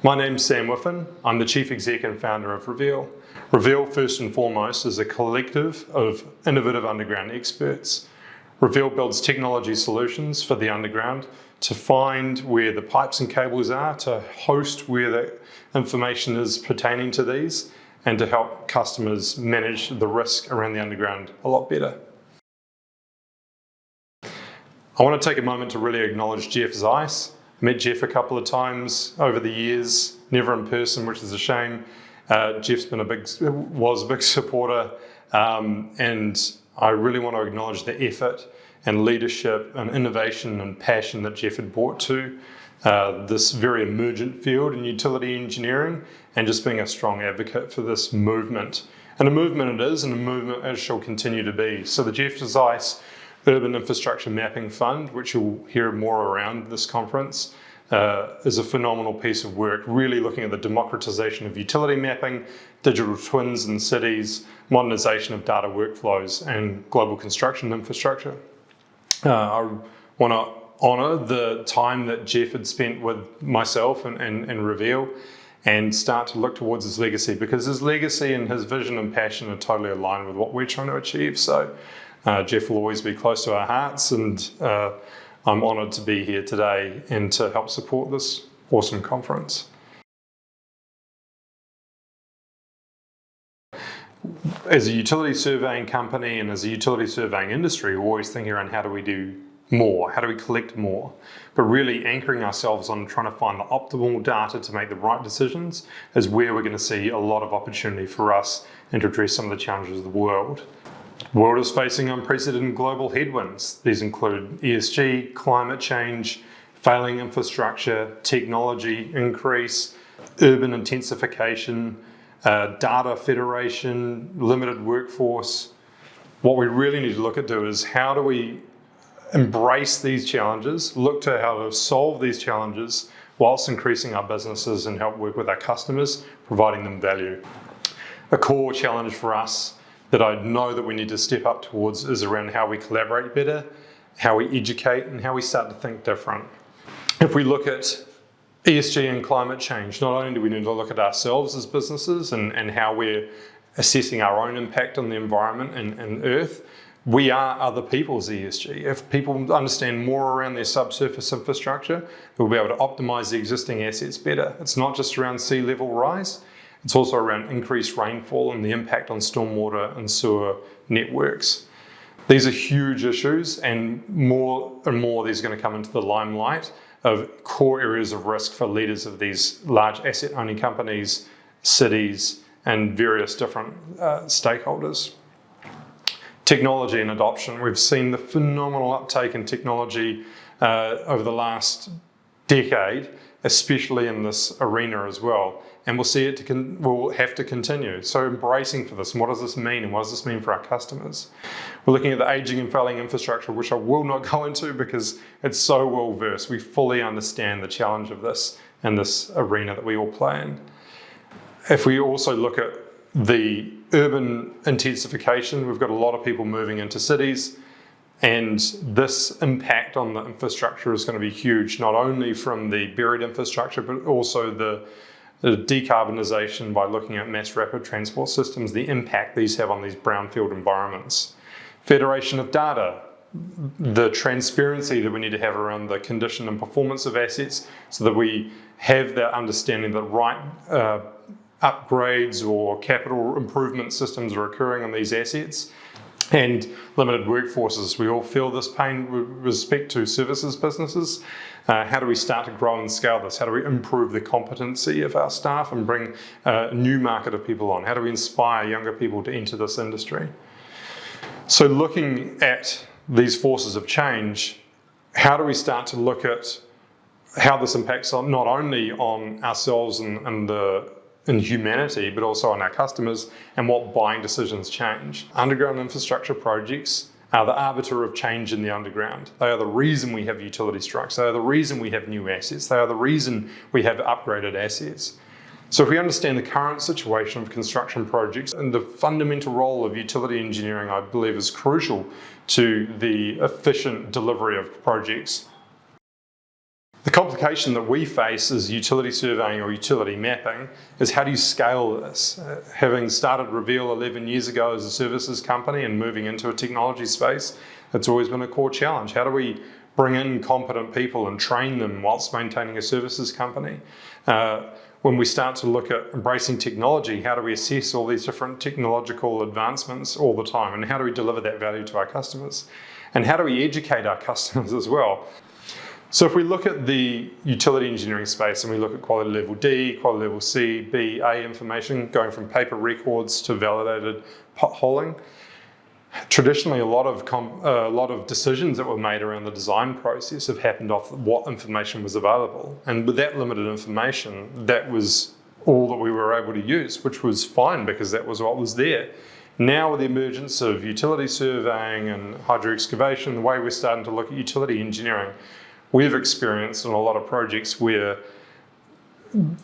My name's Sam Wiffen. I'm the Chief Exec and founder of Reveal. Reveal, first and foremost, is a collective of innovative underground experts. Reveal builds technology solutions for the underground to find where the pipes and cables are, to host where the information is pertaining to these, and to help customers manage the risk around the underground a lot better. I want to take a moment to really acknowledge Geoff Zeiss. I met Geoff a couple of times over the years, never in person, which is a shame. Geoff's was a big supporter, and I really want to acknowledge the effort and leadership and innovation and passion that Geoff had brought to this very emergent field in utility engineering, and just being a strong advocate for this movement. And a movement it is, and a movement it shall continue to be. So the Geoff Zeiss Urban Infrastructure Mapping Fund, which you'll hear more around this conference, is a phenomenal piece of work, really looking at the democratization of utility mapping, digital twins in cities, modernization of data workflows, and global construction infrastructure. I want to honour the time that Geoff had spent with myself and Reveal, and start to look towards his legacy, because his legacy and his vision and passion are totally aligned with what we're trying to achieve. So Geoff will always be close to our hearts, and I'm honoured to be here today and to help support this awesome conference. As a utility surveying company and as a utility surveying industry, we're always thinking around how do we do more, how do we collect more, but really anchoring ourselves on trying to find the optimal data to make the right decisions is where we're going to see a lot of opportunity for us and to address some of the challenges of the world. The world is facing unprecedented global headwinds. These include ESG, climate change, failing infrastructure, technology increase, urban intensification, data federation, limited workforce. What we really need to look at is how do we embrace these challenges, look to how to solve these challenges whilst increasing our businesses and help work with our customers, providing them value. A core challenge for us that I know that we need to step up towards is around how we collaborate better, how we educate, and how we start to think different. If we look at ESG and climate change, not only do we need to look at ourselves as businesses and how we're assessing our own impact on the environment and Earth, we are other people's ESG. If people understand more around their subsurface infrastructure, we'll be able to optimize the existing assets better. It's not just around sea level rise, it's also around increased rainfall and the impact on stormwater and sewer networks. These are huge issues, and more these are going to come into the limelight of core areas of risk for leaders of these large asset owning companies, cities, and various different stakeholders. Technology and adoption. We've seen the phenomenal uptake in technology over the last decade, especially in this arena as well. And we'll see it will have to continue. So embracing for this, and what does this mean, and what does this mean for our customers? We're looking at the aging and failing infrastructure, which I will not go into because it's so well versed. We fully understand the challenge of this in this arena that we all play in. If we also look at the urban intensification, we've got a lot of people moving into cities, and this impact on the infrastructure is going to be huge, not only from the buried infrastructure, but also the decarbonisation by looking at mass rapid transport systems, the impact these have on these brownfield environments. Federation of data, the transparency that we need to have around the condition and performance of assets so that we have that understanding that right upgrades or capital improvement systems are occurring on these assets. And limited workforces. We all feel this pain with respect to services businesses. How do we start to grow and scale this? How do we improve the competency of our staff and bring a new market of people on? How do we inspire younger people to enter this industry? So looking at these forces of change, how do we start to look at how this impacts on not only on ourselves and humanity, but also on our customers, and what buying decisions change. Underground infrastructure projects are the arbiter of change in the underground. They are the reason we have utility strikes. They are the reason we have new assets. They are the reason we have upgraded assets. So if we understand the current situation of construction projects and the fundamental role of utility engineering, I believe is crucial to the efficient delivery of projects. The complication that we face as utility surveying or utility mapping is how do you scale this? Having started Reveal 11 years ago as a services company and moving into a technology space, it's always been a core challenge. How do we bring in competent people and train them whilst maintaining a services company? When we start to look at embracing technology, how do we assess all these different technological advancements all the time? And how do we deliver that value to our customers? And how do we educate our customers as well? So if we look at the utility engineering space and we look at quality level D, quality level C, B, A information, going from paper records to validated potholing, traditionally a lot of decisions that were made around the design process have happened off what information was available. And with that limited information, that was all that we were able to use, which was fine because that was what was there. Now with the emergence of utility surveying and hydro excavation, the way we're starting to look at utility engineering, we've experienced in a lot of projects where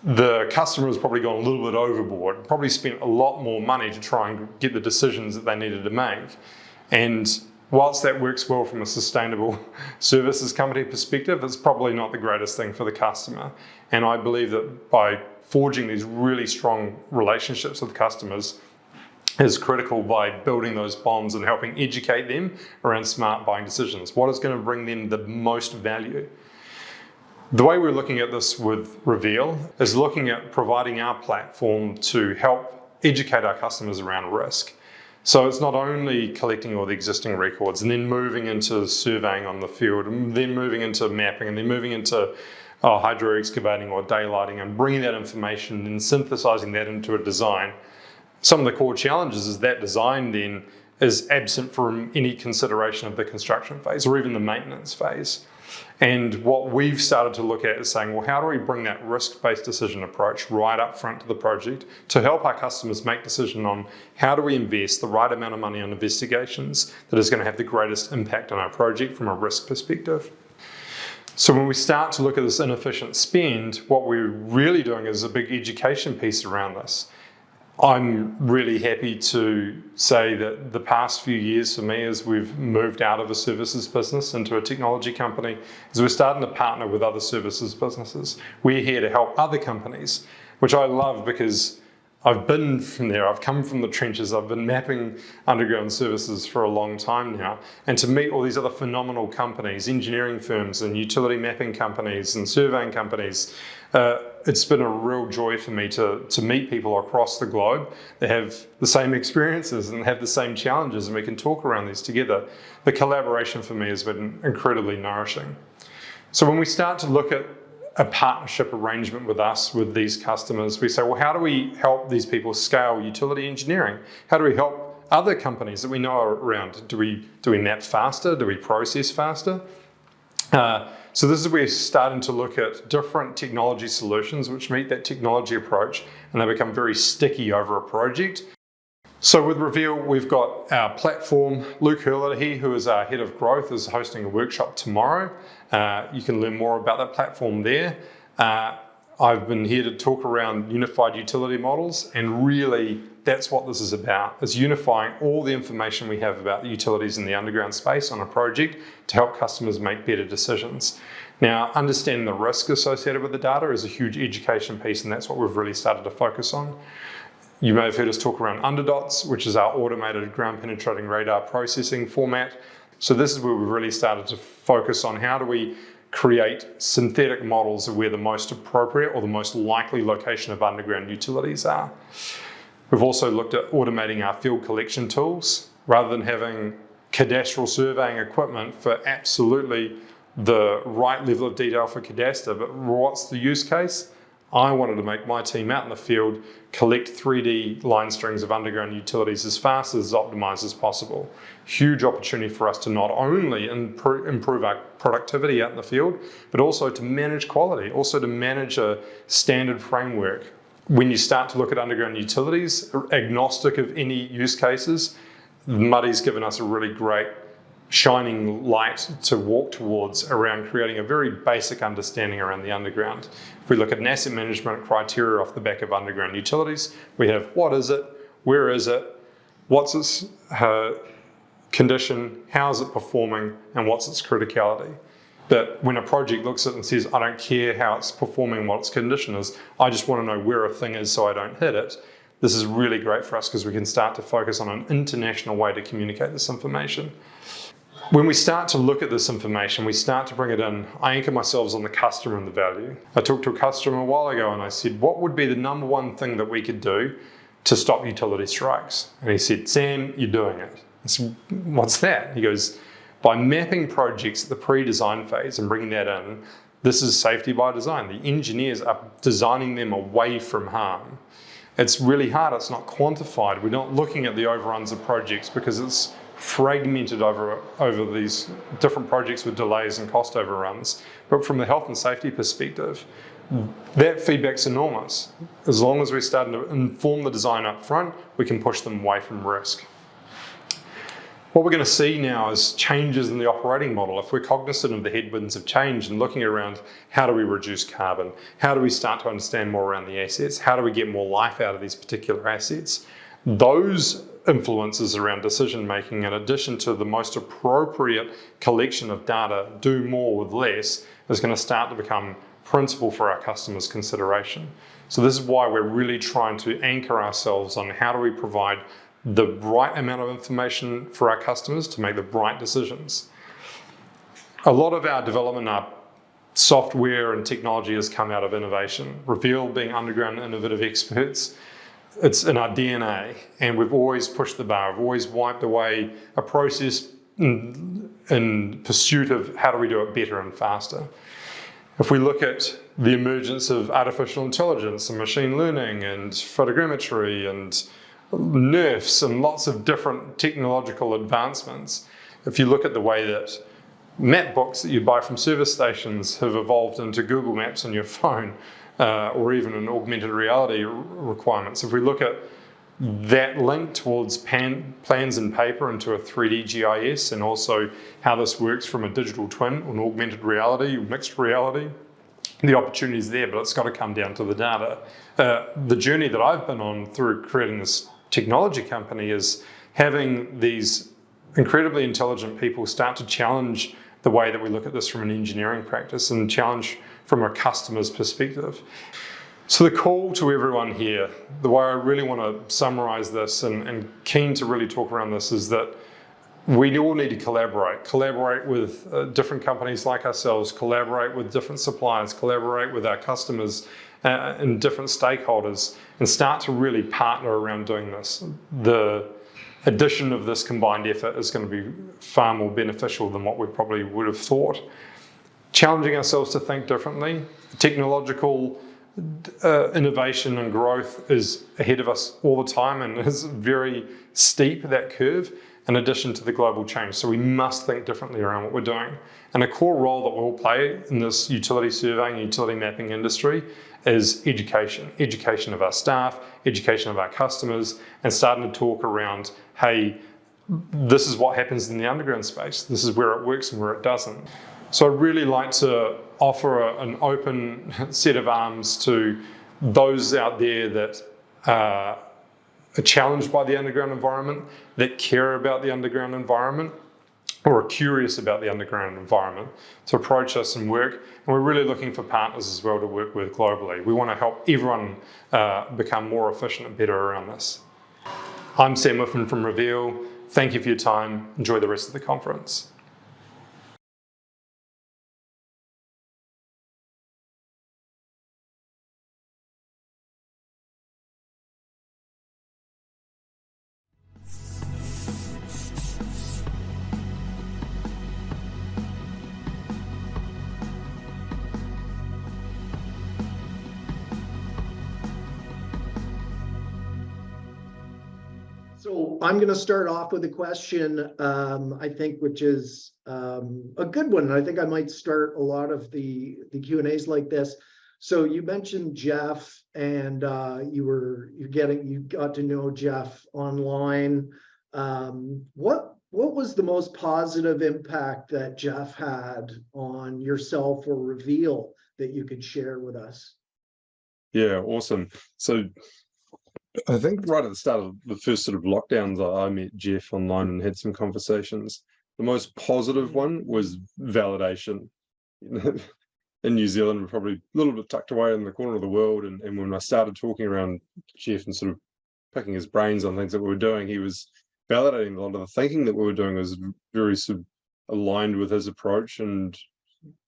the customer has probably gone a little bit overboard, probably spent a lot more money to try and get the decisions that they needed to make. And whilst that works well from a sustainable services company perspective, it's probably not the greatest thing for the customer. And I believe that by forging these really strong relationships with customers is critical by building those bonds and helping educate them around smart buying decisions. What is going to bring them the most value? The way we're looking at this with Reveal is looking at providing our platform to help educate our customers around risk. So it's not only collecting all the existing records and then moving into surveying on the field, and then moving into mapping, and then moving into hydro excavating or daylighting and bringing that information and synthesizing that into a design. Some of the core challenges is that design then is absent from any consideration of the construction phase or even the maintenance phase. And what we've started to look at is saying, well, how do we bring that risk-based decision approach right up front to the project to help our customers make decision on how do we invest the right amount of money on investigations that is going to have the greatest impact on our project from a risk perspective. So when we start to look at this inefficient spend, what we're really doing is a big education piece around this. I'm really happy to say that the past few years for me as we've moved out of a services business into a technology company is we're starting to partner with other services businesses. We're here to help other companies, which I love because I've been from there, I've come from the trenches, I've been mapping underground services for a long time now, and to meet all these other phenomenal companies, engineering firms and utility mapping companies and surveying companies, it's been a real joy for me to meet people across the globe that have the same experiences and have the same challenges, and we can talk around these together. The collaboration for me has been incredibly nourishing. So when we start to look at a partnership arrangement with us, with these customers, we say, well, how do we help these people scale utility engineering? How do we help other companies that we know are around? Do we map faster? Do we process faster? So this is where we're starting to look at different technology solutions which meet that technology approach, and they become very sticky over a project. So with Reveal, we've got our platform. Luke Hurley, who is our head of growth, is hosting a workshop tomorrow. You can learn more about that platform there. I've been here to talk around unified utility models, and really that's what this is about, is unifying all the information we have about the utilities in the underground space on a project to help customers make better decisions. Now, understanding the risk associated with the data is a huge education piece, and that's what we've really started to focus on. You may have heard us talk around underdots, which is our automated ground penetrating radar processing format. So this is where we've really started to focus on how do we create synthetic models of where the most appropriate or the most likely location of underground utilities are. We've also looked at automating our field collection tools rather than having cadastral surveying equipment for absolutely the right level of detail for cadastre, but what's the use case? I wanted to make my team out in the field collect 3D line strings of underground utilities as fast as optimized as possible. Huge opportunity for us to not only improve our productivity out in the field, but also to manage quality, also to manage a standard framework. When you start to look at underground utilities, agnostic of any use cases, Muddy's given us a really great shining light to walk towards around creating a very basic understanding around the underground. If we look at an asset management criteria off the back of underground utilities, we have what is it, where is it, what's its condition, how is it performing, and what's its criticality. But when a project looks at it and says, I don't care how it's performing, what its condition is, I just want to know where a thing is so I don't hit it, this is really great for us because we can start to focus on an international way to communicate this information. When we start to look at this information, we start to bring it in, I anchor myself on the customer and the value. I talked to a customer a while ago and I said, what would be the number one thing that we could do to stop utility strikes? And he said, Sam, you're doing it. I said, what's that? He goes, by mapping projects at the pre-design phase and bringing that in, this is safety by design. The engineers are designing them away from harm. It's really hard, it's not quantified. We're not looking at the overruns of projects because it's fragmented over these different projects with delays and cost overruns. But from the health and safety perspective, that feedback's enormous. As long as we're starting to inform the design up front, we can push them away from risk. What we're going to see now is changes in the operating model. If we're cognizant of the headwinds of change and looking around how do we reduce carbon, how do we start to understand more around the assets, how do we get more life out of these particular assets, those influences around decision making, in addition to the most appropriate collection of data, do more with less, is going to start to become principle for our customers' consideration. So this is why we're really trying to anchor ourselves on how do we provide the right amount of information for our customers to make the right decisions. A lot of our development, our software and technology has come out of innovation. Reveal being underground innovative experts, it's in our DNA, and we've always pushed the bar. We've always wiped away a process in pursuit of how do we do it better and faster. If we look at the emergence of artificial intelligence and machine learning and photogrammetry and NERFs and lots of different technological advancements, if you look at the way that map books that you buy from service stations have evolved into Google Maps on your phone, or even in augmented reality requirements, if we look at that link towards plans and paper into a 3D GIS, and also how this works from a digital twin, an augmented reality, mixed reality, the opportunities there, but it's got to come down to the data. The journey that I've been on through creating this technology company is having these incredibly intelligent people start to challenge the way that we look at this from an engineering practice and challenge from a customer's perspective. So the call to everyone here, the way I really want to summarize this and keen to really talk around this, is that we all need to collaborate with different companies like ourselves, collaborate with different suppliers, collaborate with our customers and different stakeholders, and start to really partner around doing this. The addition of this combined effort is going to be far more beneficial than what we probably would have thought. Challenging ourselves to think differently. Technological innovation and growth is ahead of us all the time and is very steep, that curve, in addition to the global change. So we must think differently around what we're doing. And a core role that we'll play in this utility surveying, utility mapping industry is education. Education of our staff, education of our customers, and starting to talk around, hey, this is what happens in the underground space. This is where it works and where it doesn't. So I'd really like to offer an open set of arms to those out there that are challenged by the underground environment, that care about the underground environment, or are curious about the underground environment, to approach us and work. And we're really looking for partners as well to work with globally. We want to help everyone become more efficient and better around this. I'm Sam Wiffen from Reveal. Thank you for your time. Enjoy the rest of the conference. So I'm going to start off with a question, I think, which is a good one. I think I might start a lot of the Q&As like this. So you mentioned Geoff, and you got to know Geoff online. What was the most positive impact that Geoff had on yourself or Reveal that you could share with us? Yeah, awesome. So I think right at the start of the first sort of lockdowns, I met Geoff online and had some conversations. The most positive one was validation. in New Zealand, we're probably a little bit tucked away in the corner of the world. And when I started talking around Geoff and sort of picking his brains on things that we were doing, he was validating a lot of the thinking that we were doing was very sort of aligned with his approach, and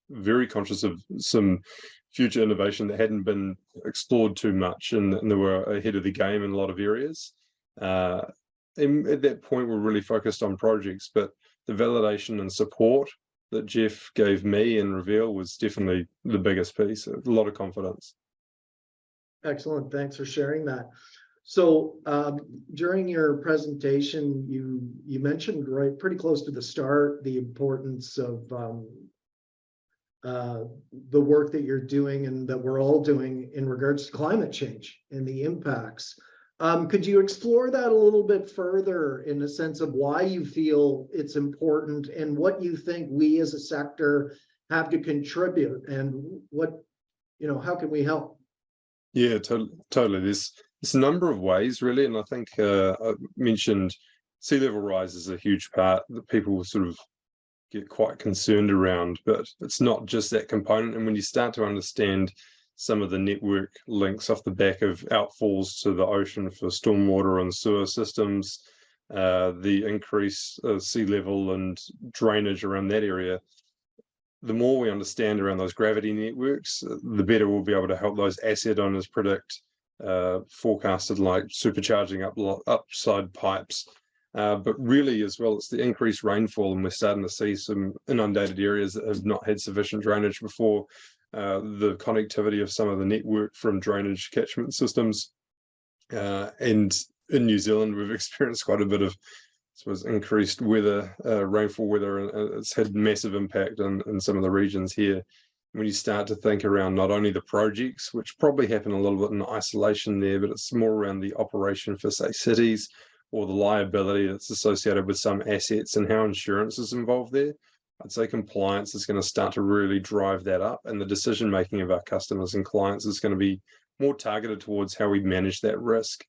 very conscious of some future innovation that hadn't been explored too much, and they were ahead of the game in a lot of areas. And at that point, we're really focused on projects, but the validation and support that Geoff gave me and Reveal was definitely the biggest piece. A lot of confidence. Excellent. Thanks for sharing that. So during your presentation, you mentioned right pretty close to the start the importance of the work that you're doing and that we're all doing in regards to climate change and the impacts. Could you explore that a little bit further in the sense of why you feel it's important and what you think we as a sector have to contribute, and what, how can we help? Yeah, totally. There's a number of ways, really, and I think I mentioned sea level rise is a huge part that people sort of get quite concerned around, but it's not just that component. And when you start to understand some of the network links off the back of outfalls to the ocean for stormwater and sewer systems, the increase of sea level and drainage around that area, the more we understand around those gravity networks, the better we'll be able to help those asset owners predict forecasted like supercharging upside pipes. But really, as well, it's the increased rainfall, and we're starting to see some inundated areas that have not had sufficient drainage before. The connectivity of some of the network from drainage catchment systems. And in New Zealand, we've experienced quite a bit of, I suppose, increased weather, rainfall weather, and it's had massive impact in some of the regions here. When you start to think around not only the projects, which probably happen a little bit in isolation there, but it's more around the operation for, say, cities, or the liability that's associated with some assets and how insurance is involved there. I'd say compliance is going to start to really drive that up, and the decision making of our customers and clients is going to be more targeted towards how we manage that risk.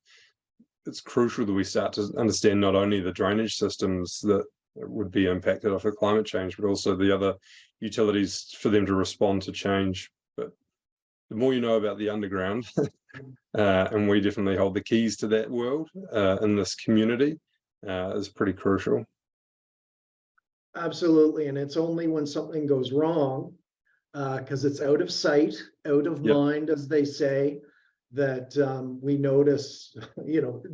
It's crucial that we start to understand not only the drainage systems that would be impacted off of climate change, but also the other utilities for them to respond to change. But the more you know about the underground, and we definitely hold the keys to that world in this community, is pretty crucial. Absolutely. And it's only when something goes wrong, because it's out of sight, out of Yep. mind, as they say, that we notice,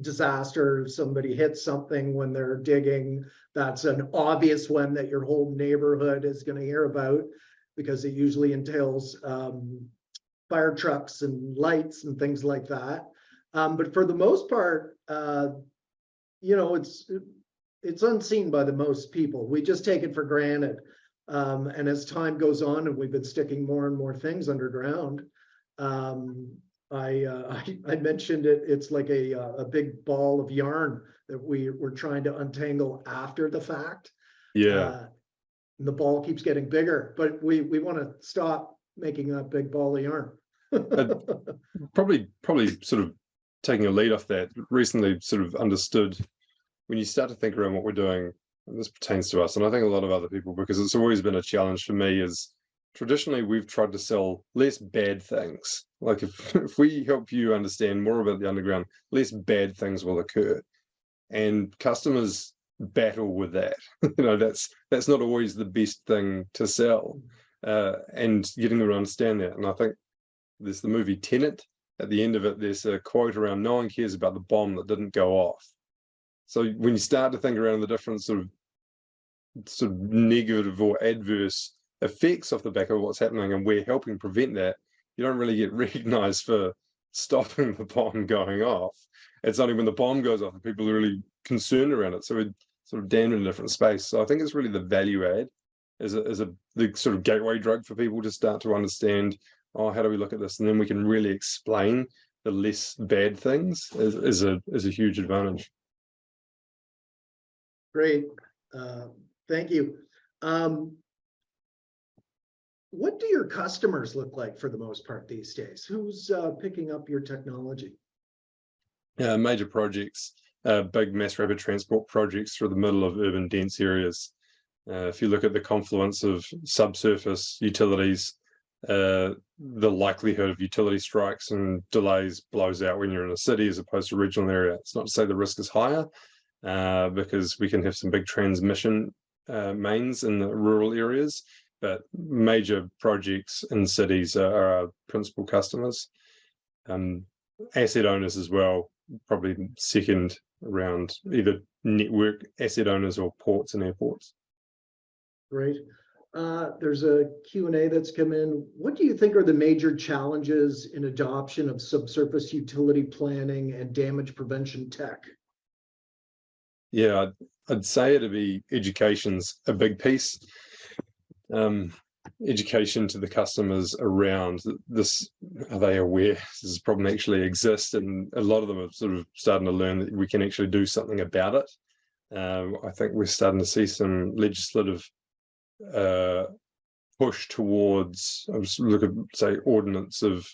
disaster. Somebody hits something when they're digging. That's an obvious one that your whole neighborhood is going to hear about, because it usually entails fire trucks and lights and things like that. But for the most part, it's unseen by the most people. We just take it for granted. And as time goes on and we've been sticking more and more things underground, I mentioned it, it's like a big ball of yarn that we're trying to untangle after the fact. Yeah. The ball keeps getting bigger, but we want to stop making that big ball of yarn. Probably sort of taking a lead off that, recently sort of understood when you start to think around what we're doing, and this pertains to us, and I think a lot of other people, because it's always been a challenge for me, is traditionally we've tried to sell less bad things. Like if we help you understand more about the underground, less bad things will occur. And customers battle with that. That's not always the best thing to sell. And getting them to understand that. And I think there's the movie Tenet. At the end of it, there's a quote around, no one cares about the bomb that didn't go off. So when you start to think around the different sort of negative or adverse effects off the back of what's happening, and we're helping prevent that, you don't really get recognized for stopping the bomb going off. It's only when the bomb goes off that people are really concerned around it. So we're sort of damned in a different space. So I think it's really the value add as the sort of gateway drug for people to start to understand, oh, how do we look at this? And then we can really explain the less bad things is a huge advantage. Great. Thank you. What do your customers look like for the most part these days? Who's picking up your technology? Major projects, big mass rapid transport projects through the middle of urban dense areas. If you look at the confluence of subsurface utilities, the likelihood of utility strikes and delays blows out when you're in a city as opposed to a regional area. It's not to say the risk is higher, because we can have some big transmission mains in the rural areas, but major projects in cities are our principal customers. Asset owners as well, probably second around either network asset owners or ports and airports. Great. There's a Q&A that's come in. What do you think are the major challenges in adoption of subsurface utility planning and damage prevention tech? Yeah, I'd say it'd be education's a big piece. Education to the customers around this. Are they aware this problem actually exists? And a lot of them are sort of starting to learn that we can actually do something about it. I think we're starting to see some legislative push towards, look at, say, ordinance of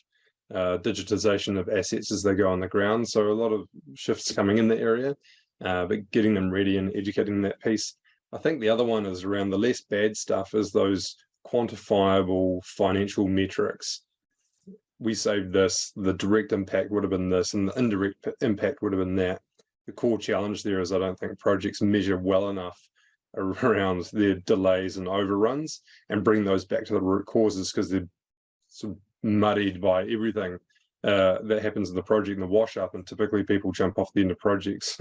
digitization of assets as they go on the ground. So a lot of shifts coming in the area, but getting them ready and educating that piece. I think the other one is around the less bad stuff, is those quantifiable financial metrics. We saved this, the direct impact would have been this, and the indirect impact would have been that. The core challenge there is I don't think projects measure well enough around their delays and overruns and bring those back to the root causes, because they're sort of muddied by everything that happens in the project and the wash up, and typically people jump off the end of projects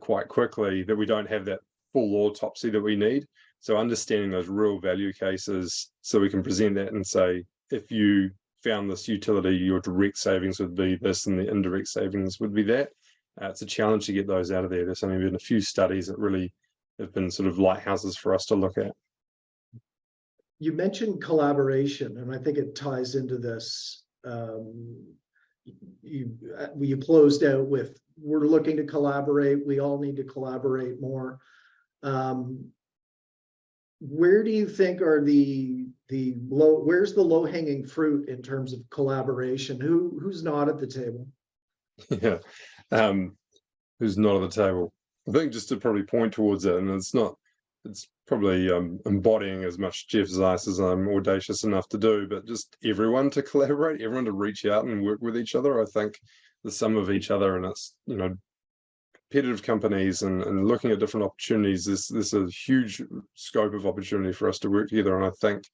quite quickly, that we don't have that full autopsy that we need. So understanding those real value cases, so we can present that and say, if you found this utility, your direct savings would be this and the indirect savings would be that. It's a challenge to get those out of there. There's only been a few studies that really have been sort of lighthouses for us to look at. You mentioned collaboration, and I think it ties into this. You closed out with, we're looking to collaborate. We all need to collaborate more. Where do you think are where's the low-hanging fruit in terms of collaboration? Who's not at the table? Yeah, who's not at the table? I think just to probably point towards it, and it's probably embodying as much Geoff Zeiss as I'm audacious enough to do, but just everyone to collaborate, everyone to reach out and work with each other. I think the sum of each other, and it's, you know, competitive companies and looking at different opportunities, there's a huge scope of opportunity for us to work together. And I think,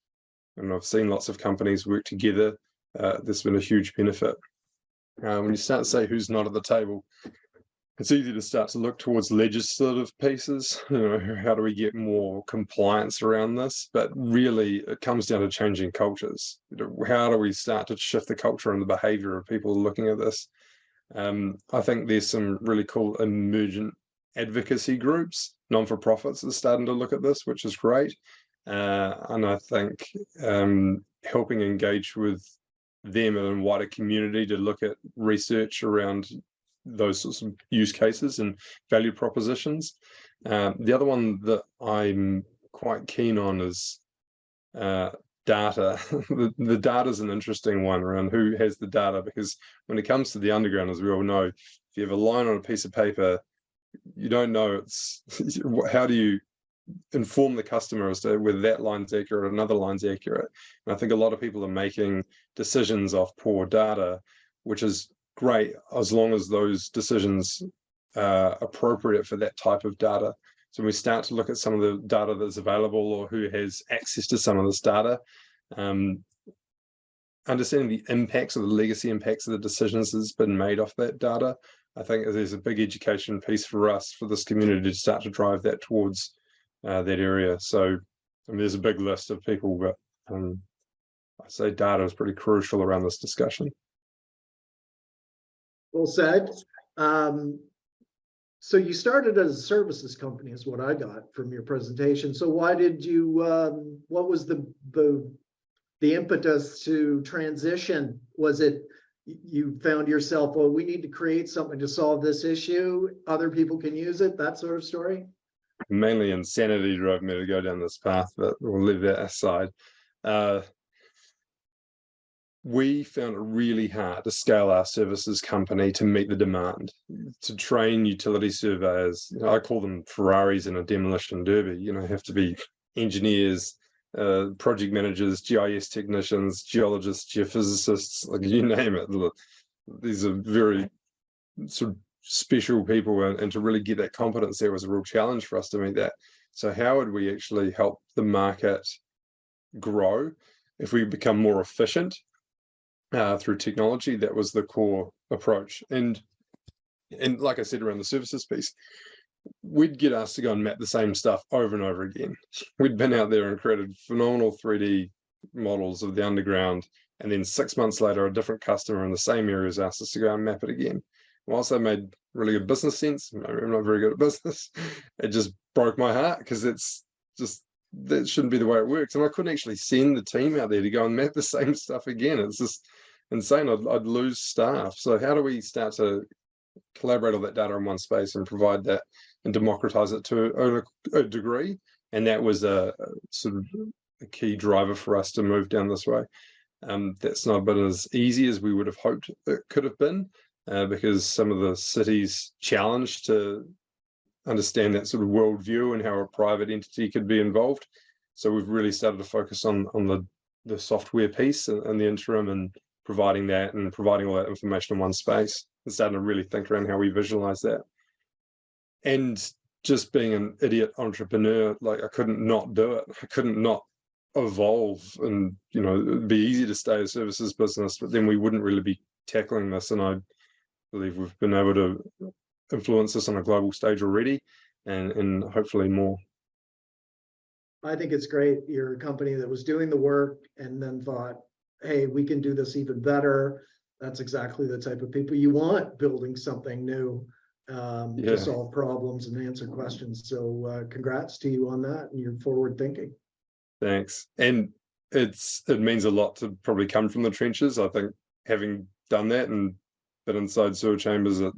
and I've seen lots of companies work together, there's been a huge benefit. When you start to say who's not at the table, it's easy to start to look towards legislative pieces. You know, how do we get more compliance around this? But really, it comes down to changing cultures. You know, how do we start to shift the culture and the behavior of people looking at this? I think there's some really cool emergent advocacy groups, non-for-profits, that are starting to look at this, which is great. And I think helping engage with them and wider community to look at research around those sorts of use cases and value propositions. The other one that I'm quite keen on is data. The data is an interesting one around who has the data, because when it comes to the underground, as we all know, if you have a line on a piece of paper, you don't know how do you inform the customer as to whether that line's accurate or another line's accurate. And I think a lot of people are making decisions off poor data, which is great as long as those decisions are appropriate for that type of data. So when we start to look at some of the data that's available, or who has access to some of this data, understanding the impacts or the legacy impacts of the decisions that's been made off that data, I think there's a big education piece for us, for this community, to start to drive that towards that area. So I mean, there's a big list of people, but I say data is pretty crucial around this discussion. Well said. So you started as a services company, is what I got from your presentation. So why did you, what was the impetus to transition? Was it you found yourself, well, we need to create something to solve this issue, other people can use it, that sort of story? Mainly insanity drove me to go down this path, but we'll leave that aside. we found it really hard to scale our services company to meet the demand, to train utility surveyors. I call them Ferraris in a demolition derby. Have to be engineers, project managers, GIS technicians, geologists, geophysicists, like you name it. These are very sort of special people, and to really get that competence there was a real challenge for us to meet that. So how would we actually help the market grow if we become more efficient through technology? That was the core approach. And like I said, around the services piece, we'd get asked to go and map the same stuff over and over again. We'd been out there and created phenomenal 3D models of the underground, and then 6 months later, a different customer in the same areas asked us to go and map it again. Whilst they made really good business sense, I'm not very good at business, it just broke my heart, because it's just, that shouldn't be the way it works. And I couldn't actually send the team out there to go and map the same stuff again. It's just insane. I'd lose staff. So how do we start to collaborate all that data in one space and provide that and democratize it to a degree? And that was a sort of a key driver for us to move down this way. That's not been as easy as we would have hoped it could have been, because some of the cities challenged to understand that sort of worldview and how a private entity could be involved. So we've really started to focus on the software piece and the interim, and providing that and providing all that information in one space, and starting to really think around how we visualize that. And just being an idiot entrepreneur, like I couldn't not do it. I couldn't not evolve, and it'd be easy to stay a services business, but then we wouldn't really be tackling this. And I believe we've been able to influence this on a global stage already, and hopefully more. I think it's great. You're a company that was doing the work and then thought, hey, we can do this even better. That's exactly the type of people you want building something new to solve problems and answer questions. So congrats to you on that, and your forward thinking. Thanks. And it means a lot to probably come from the trenches. I think having done that and been inside sewer chambers at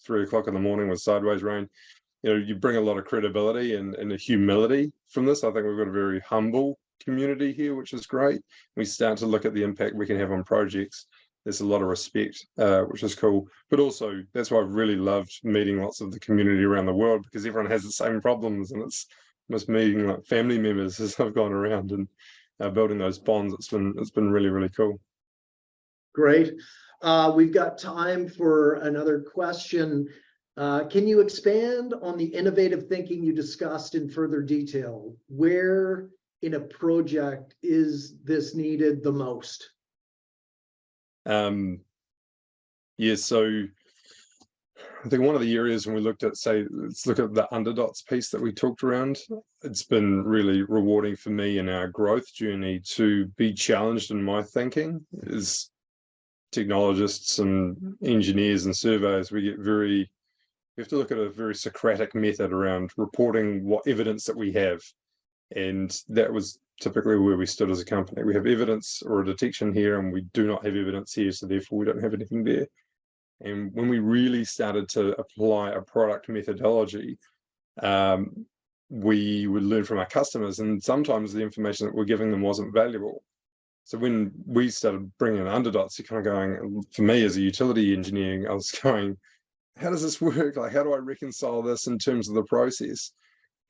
3 o'clock in the morning with sideways rain, you bring a lot of credibility and a humility from this. I think we've got a very humble community here, which is great. We start to look at the impact we can have on projects. There's a lot of respect, which is cool. But also, that's why I've really loved meeting lots of the community around the world, because everyone has the same problems, and it's almost meeting like family members as I've gone around and building those bonds. It's been really, really cool. Great. We've got time for another question. Can you expand on the innovative thinking you discussed in further detail? Where in a project is this needed the most? So I think one of the areas when we looked at, say, let's look at the underdots piece that we talked around, it's been really rewarding for me in our growth journey to be challenged in my thinking. As technologists and engineers and surveyors, we have to look at a very Socratic method around reporting what evidence that we have. And that was typically where we stood as a company. We have evidence or a detection here, and we do not have evidence here, so therefore we don't have anything there. And when we really started to apply a product methodology, we would learn from our customers, and sometimes the information that we're giving them wasn't valuable. So when we started bringing in underdots, you're kind of going, for me as a utility engineering, I was going, how does this work? Like, how do I reconcile this in terms of the process?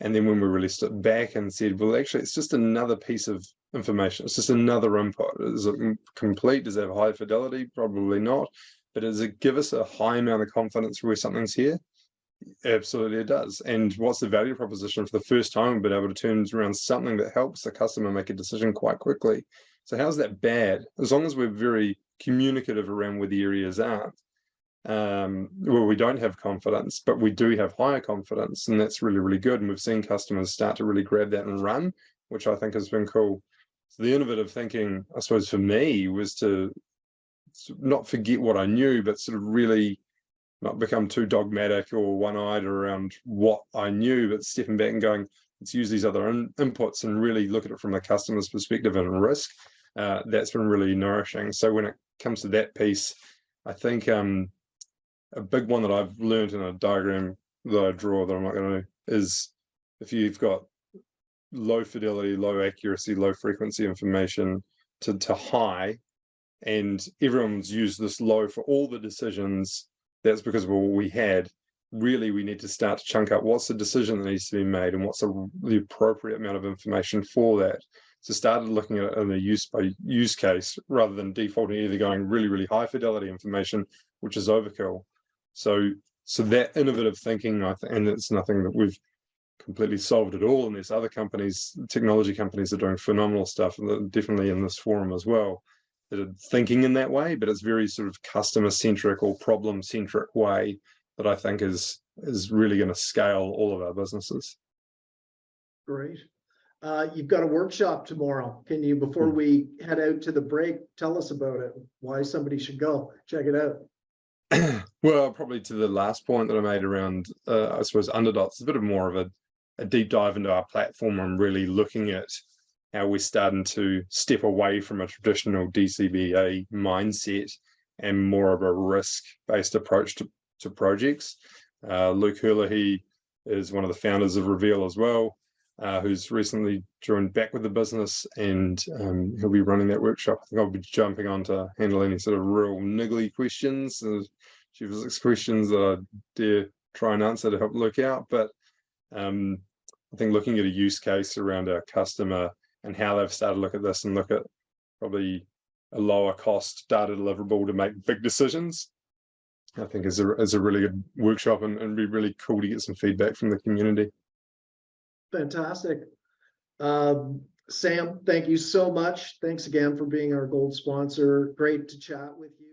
And then when we really stood back and said, well, actually, it's just another piece of information. It's just another input. Is it complete? Does it have high fidelity? Probably not. But does it give us a high amount of confidence where something's here? Absolutely it does. And what's the value proposition? For the first time, we've been able to turn around something that helps the customer make a decision quite quickly. So how's that bad? As long as we're very communicative around where the areas are, where we don't have confidence, but we do have higher confidence, and that's really, really good. And we've seen customers start to really grab that and run, which I think has been cool. So the innovative thinking, I suppose, for me was to not forget what I knew, but sort of really not become too dogmatic or one-eyed around what I knew, but stepping back and going, let's use these other inputs and really look at it from the customer's perspective and risk. That's been really nourishing. So when it comes to that piece, I think a big one that I've learned in a diagram that I draw that I'm not going to, is if you've got low fidelity, low accuracy, low frequency information to high, and everyone's used this low for all the decisions. That's because of what we had. Really, we need to start to chunk up what's the decision that needs to be made and what's the appropriate amount of information for that. So started looking at it in a use by use case rather than defaulting either going really, really high fidelity information, which is overkill. So that innovative thinking, and it's nothing that we've completely solved at all. And there's other companies, technology companies, are doing phenomenal stuff, and definitely in this forum as well, that are thinking in that way, but it's very sort of customer centric or problem centric way that I think is really going to scale all of our businesses. Great. You've got a workshop tomorrow. Can you, before we head out to the break, tell us about it? Why somebody should go check it out? Well, probably to the last point that I made around, I suppose, underdots, a bit of more of a deep dive into our platform and really looking at how we're starting to step away from a traditional DCBA mindset and more of a risk-based approach to projects. Luke Hurley is one of the founders of Reveal as well, who's recently joined back with the business, and he'll be running that workshop. I think I'll be jumping on to handle any sort of real niggly questions, geophysics questions that I dare try and answer to help Luke out. But I think looking at a use case around our customer and how they've started to look at this and look at probably a lower cost data deliverable to make big decisions, I think is a really good workshop, and be really cool to get some feedback from the community. Fantastic. Sam, thank you so much. Thanks again for being our gold sponsor. Great to chat with you.